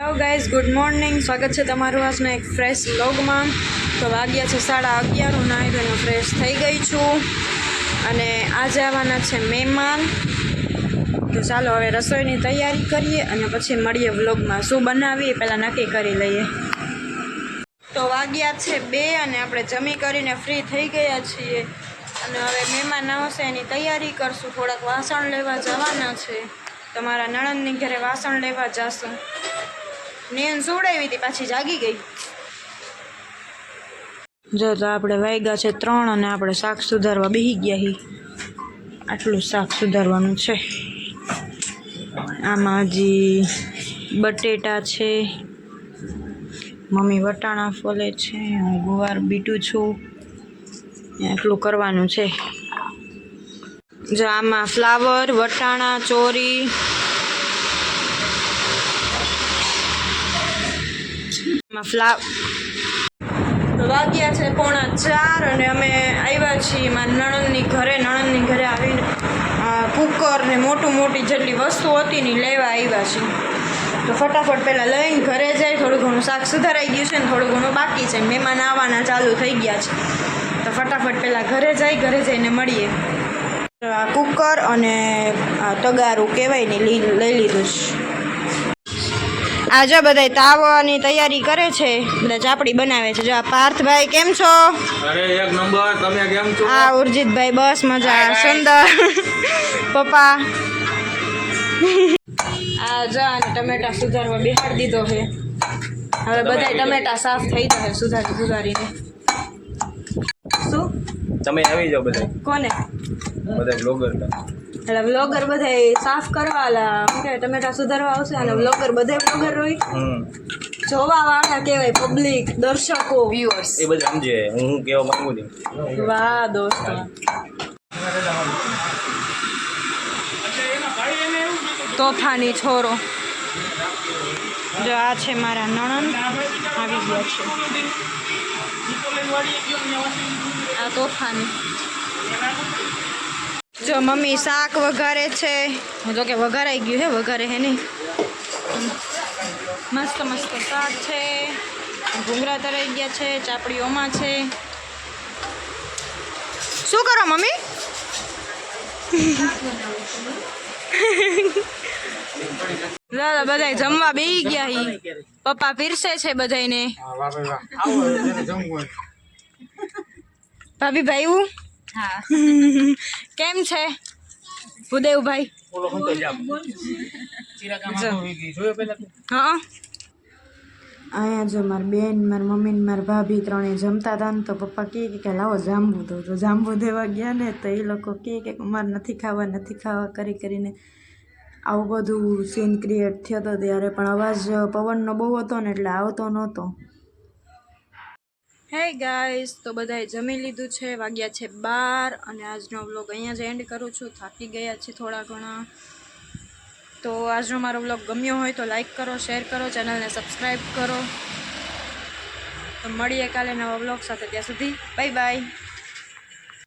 Hello guys, good morning. સ્વાગત છે તમારું આજના એક ફ્રેશ વ્લોગમાં. તો વાગ્યા છે 11:30. હું નાહી ધોઈને ફ્રેશ થઈ ગઈ છું અને આજે આવવાના છે મહેમાન. તો ચાલો હવે રસોઈની તૈયારી કરીએ અને પછી મળીએ વ્લોગમાં. શું બનાવીએ પહેલાં નક્કી કરી લઈએ. તો વાગ્યા છે 2 અને આપણે જમી કરીને ફ્રી થઈ ગયા છીએ અને હવે મહેમાન આવશે એની તૈયારી કરશું. થોડાક વાસણ લેવા જવાના છે. તમારા નણંદની ઘરે વાસણ લેવા જશું. નેન સુવડાવી હતી, પાછી જાગી ગઈ. જો તો આપણે વાગ્યા છે 3 અને આપણે શાક સુધારવા બેસી ગયા છીએ. આટલું શાક સુધારવાનું છે. આમાં હજી બટેટા છે, મમ્મી વટાણા ફોલે છે, હું ગુવાર બીટું છું. આટલું કરવાનું છે. જો આમાં ફ્લાવર, વટાણા, ચોરી, વાગ્યા છે 3:45 અને અમે આવ્યા છીએ મારા નણંદની ઘરે આવીને કુકર ને મોટી જેટલી વસ્તુ હતી ને લેવા આવ્યા છીએ. તો ફટાફટ પહેલાં લઈને ઘરે જાય. થોડું ઘણું શાક સુધારાઈ ગયું છે ને થોડું ઘણું બાકી છે. મહેમાન આવવાના ચાલુ થઈ ગયા છે. તો ફટાફટ પહેલાં ઘરે જઈને મળીએ. આ કુકર અને તગારું કહેવાય ને લઈ લીધું છે. આજે બધા તાવાની તૈયારી કરે છે, બધા ચાપડી બનાવે છે. જો આ પાર્થભાઈ કેમ છો? અરે એક નંબર. તમે કેમ છો? આ ઉર્જિતભાઈ બસ મજા, સુંદર. પપ્પા આ જા અને ટમેટા સુધારવા બેહાડી દીધો છે. હવે બધા ટમેટા સાફ થઈ જશે સુધારીને. શું તમે આવી જાઓ બધા? કોને? બધા બ્લોગર. એટલે વ્લોગર બધા સાફ કરવા શું કે ટમેટા સુધારવા આવશે અને વ્લોગર બધા વ્લોગર હોય. જોવા વાળા કહેવાય, પબ્લિક, દર્શકો, વ્યુઅર્સ એ બધા સમજે હું કેવા માંગુ છું. વાહ દોસ્તો. તોફાની છોરો. જો આ છે મારા નણંદ, આવી ગયા છે. આ તોફાની. જો મમ્મી શાક વઘારે છે. હું તો કે વઘારાઈ ગયું હે, વઘારે હે નહીં. મસ્ત શાક છે. ભૂંગળા તરાઈ ગયા છે, ચાપડીઓમાં છે. શું કરો મમ્મી? બધા જમવા બેસી ગયા હી. પપ્પા પીરસે છે બધાને. ભાભી ભાઈ કેમ છે ભૂદેવભાઈ? હા, અહીંયા જો મારી બેન, મારી મમ્મી ને મારી ભાભી ત્રણેય જમતા હતા ને તો પપ્પા કે લાવો જાંબુ દો. તો જાંબુ દેવા ગયા ને તો એ લોકો કે અમારે નથી ખાવા કરીને આવું બધું સીન ક્રિએટ થયો હતો ત્યારે. પણ અવાજ પવનનો બહુ હતો ને એટલે આવતો નહોતો. હે ગાઈઝ, તો બધાએ જમી લીધું છે. વાગ્યા છે 12 અને આજનો વ્લોગ અહીંયા જ એન્ડ કરું છું. થાકી ગયા છે થોડા ઘણા. તો આજનો મારો વ્લોગ ગમ્યો હોય તો લાઈક કરો, શેર કરો, ચેનલને સબસ્ક્રાઈબ કરો. તો મળીએ કાલે નવા વ્લોગ સાથે. ત્યાં સુધી બાય બાય.